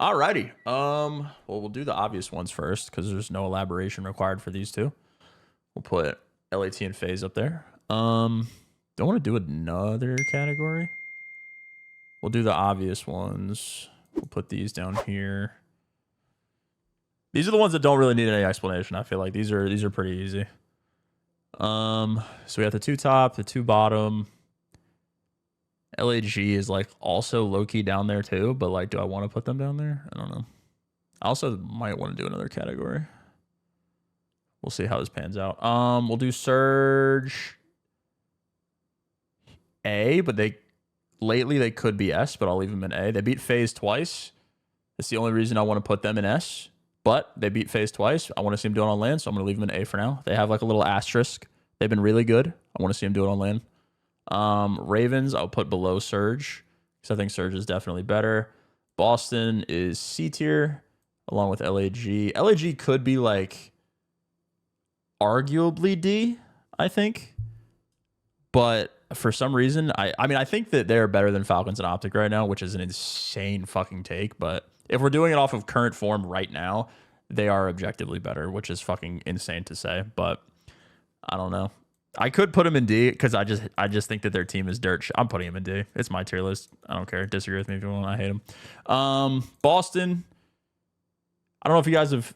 Alrighty. Well, we'll do the obvious ones first because there's no elaboration required for these two. We'll put LAT and FaZe up there. Don't want to do another category. We'll do the obvious ones. We'll put these down here. These are the ones that don't really need any explanation. I feel like these are pretty easy. So we have the two top, the two bottom. LAG is like also low-key down there too, but like, do I want to put them down there? I don't know. I also might want to do another category. We'll see how this pans out. We'll do Surge A, but lately they could be S, but I'll leave them in A. They beat FaZe twice. That's the only reason I want to put them in S, but they beat FaZe twice. I want to see them do it on LAN, so I'm going to leave them in A for now. They have like a little asterisk. They've been really good. I want to see them do it on LAN. Ravens, I'll put below Surge because I think Surge is definitely better. Boston is C tier along with LAG. LAG could be like arguably D, I think. But for some reason, I mean, I think that they're better than Falcons and Optic right now, which is an insane fucking take. But if we're doing it off of current form right now, they are objectively better, which is fucking insane to say. But I don't know. I could put them in D because I just think that their team is dirt. I'm putting them in D. It's my tier list. I don't care. Disagree with me if you want. I hate them. Boston. I don't know if you guys have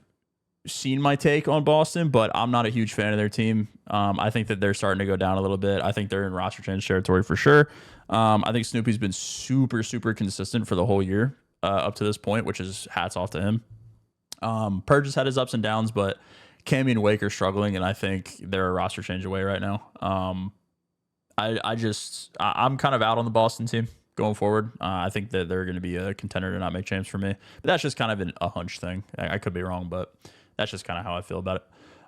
seen my take on Boston, but I'm not a huge fan of their team. I think that they're starting to go down a little bit. I think they're in roster change territory for sure. I think Snoopy's been super, super consistent for the whole year up to this point, which is hats off to him. Purge has had his ups and downs, but Cammy and Wake are struggling, and I think they're a roster change away right now. I'm kind of out on the Boston team going forward. I think that they're going to be a contender to not make champs for me. But that's just kind of a hunch thing. I could be wrong, but that's just kind of how I feel about it.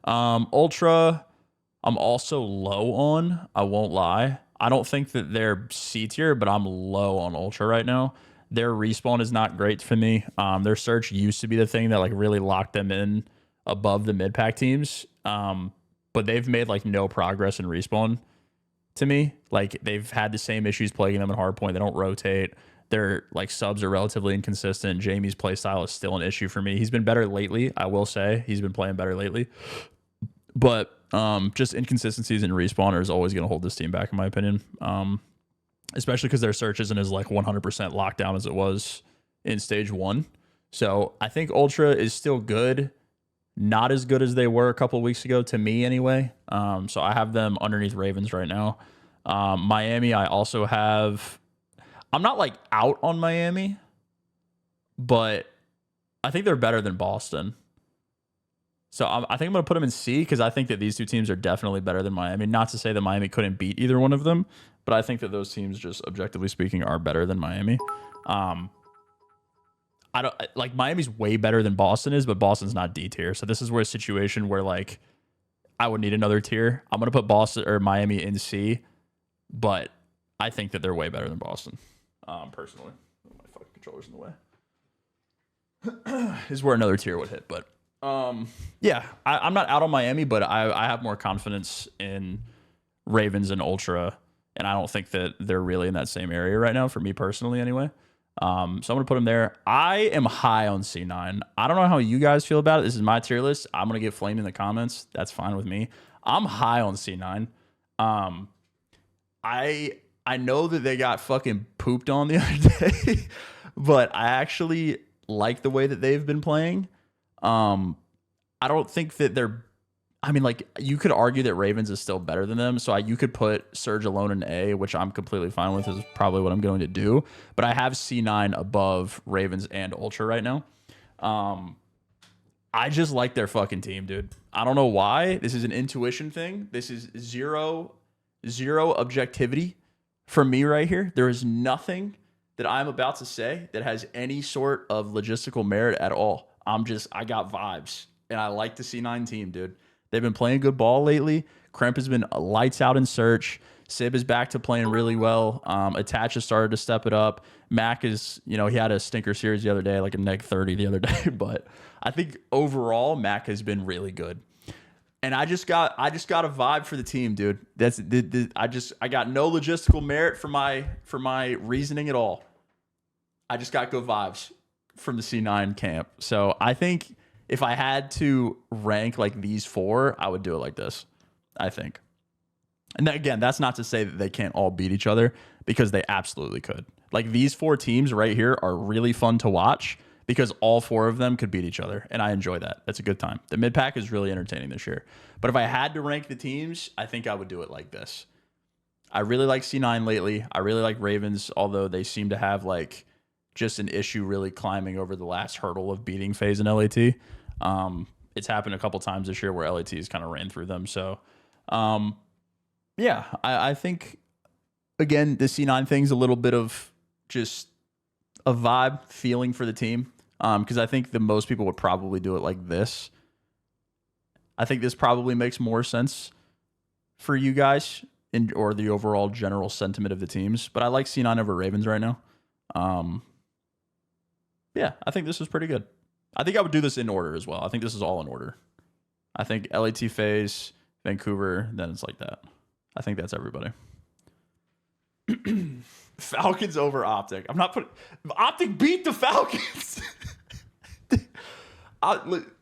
Ultra, I'm also low on. I won't lie. I don't think that they're C tier, but I'm low on Ultra right now. Their respawn is not great for me. Their search used to be the thing that like really locked them in above the mid-pack teams, but they've made like no progress in respawn to me. Like they've had the same issues plaguing them in hardpoint. They don't rotate. Their like subs are relatively inconsistent. Jamie's play style is still an issue for me. He's been better lately, I will say. He's been playing better lately, but just inconsistencies in respawner is always going to hold this team back in my opinion, especially because their search isn't as like 100% lockdown as it was in stage 1. So I think Ultra is still good. Not as good as they were a couple of weeks ago to me anyway. So I have them underneath Ravens right now. Miami, I also have. I'm not like out on Miami, but I think they're better than Boston. So I think I'm going to put them in C because I think that these two teams are definitely better than Miami. Not to say that Miami couldn't beat either one of them, but I think that those teams, just objectively speaking, are better than Miami. I don't like Miami's way better than Boston is, but Boston's not D tier. So this is where a situation where like I would need another tier. I'm gonna put Boston or Miami in C, but I think that they're way better than Boston. Personally, oh, my fucking controller's in the way. Is where another tier would hit, but yeah, I'm not out on Miami, but I have more confidence in Ravens and Ultra, and I don't think that they're really in that same area right now for me personally, anyway. So I'm going to put them there. I am high on C9. I don't know how you guys feel about it. This is my tier list. I'm going to get flamed in the comments. That's fine with me. I'm high on C9. I know that they got fucking pooped on the other day, but I actually like the way that they've been playing. I don't think that they're... I mean, like, you could argue that Ravens is still better than them, so you could put Surge alone in A, which I'm completely fine with, is probably what I'm going to do. But I have C9 above Ravens and Ultra right now. I just like their fucking team, dude. I don't know why. This is an intuition thing. This is zero objectivity from me right here. There is nothing that I'm about to say that has any sort of logistical merit at all. I got vibes, and I like the C9 team, dude. They've been playing good ball lately. Kremp has been lights out in search. Sib is back to playing really well. Attach has started to step it up. Mac is, he had a stinker series the other day, like a neg 30 the other day. But I think overall, Mac has been really good. And I just got a vibe for the team, dude. I got no logistical merit for my reasoning at all. I just got good vibes from the C9 camp. So I think if I had to rank like these four, I would do it like this, I think. And again, that's not to say that they can't all beat each other, because they absolutely could. Like, these four teams right here are really fun to watch because all four of them could beat each other, and I enjoy that. That's a good time. The mid pack is really entertaining this year. But if I had to rank the teams, I think I would do it like this. I really like C9 lately. I really like Ravens, although they seem to have like just an issue really climbing over the last hurdle of beating FaZe and LAT. It's happened a couple times this year where LAT has kind of ran through them. So, yeah, I think, again, the C9 thing's a little bit of just a vibe feeling for the team, because I think the most people would probably do it like this. I think this probably makes more sense for you guys or the overall general sentiment of the teams. But I like C9 over Ravens right now. Yeah, I think this is pretty good. I think I would do this in order as well. I think this is all in order. I think LAT FaZe, Vancouver, then it's like that. I think that's everybody. Falcons over Optic. I'm not putting... Optic beat the Falcons.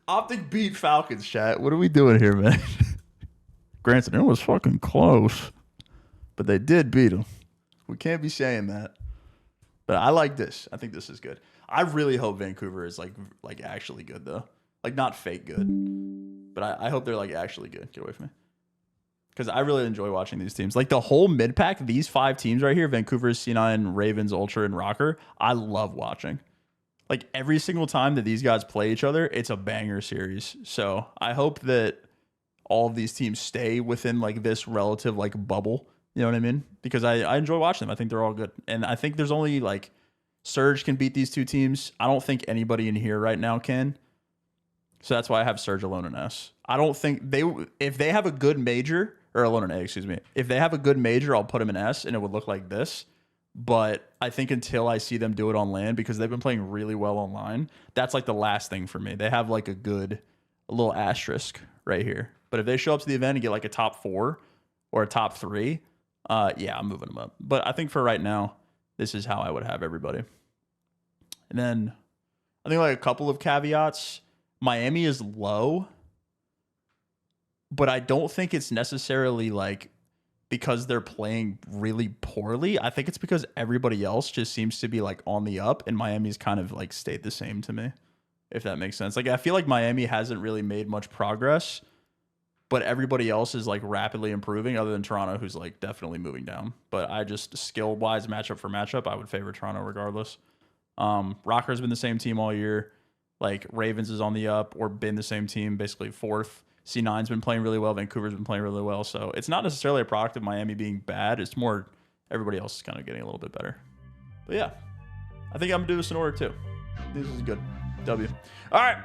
Optic beat Falcons, chat. What are we doing here, man? Granted, it was fucking close, but they did beat them. We can't be saying that. But I like this. I think this is good. I really hope Vancouver is like actually good, though. Like, not fake good. But I hope they're like actually good. Get away from me. Because I really enjoy watching these teams. Like, the whole mid-pack, these 5 teams right here, Vancouver, C9, Ravens, Ultra, and Rocker, I love watching. Like, every single time that these guys play each other, it's a banger series. So I hope that all of these teams stay within like this relative like bubble. You know what I mean? Because I enjoy watching them. I think they're all good. And I think there's only like Surge can beat these two teams. I don't think anybody in here right now can. So that's why I have Surge alone in S. I don't think if they have a good major, or alone in A, excuse me. If they have a good major, I'll put them in S and it would look like this. But I think until I see them do it on LAN, because they've been playing really well online, that's like the last thing for me. They have like a little asterisk right here. But if they show up to the event and get like a top 4 or a top 3, yeah, I'm moving them up. But I think for right now, this is how I would have everybody. And then I think like a couple of caveats. Miami is low, but I don't think it's necessarily like because they're playing really poorly. I think it's because everybody else just seems to be like on the up, and Miami's kind of like stayed the same to me, if that makes sense. Like, I feel like Miami hasn't really made much progress, but everybody else is like rapidly improving, other than Toronto, who's like definitely moving down. But I just, skill wise, matchup for matchup, I would favor Toronto regardless. Rocker's been the same team all year. Like, Ravens is on the up, or been the same team, basically 4th. C9's been playing really well. Vancouver's been playing really well. So it's not necessarily a product of Miami being bad. It's more everybody else is kind of getting a little bit better. But yeah, I think I'm going to do this in order too. This is good. W. All right.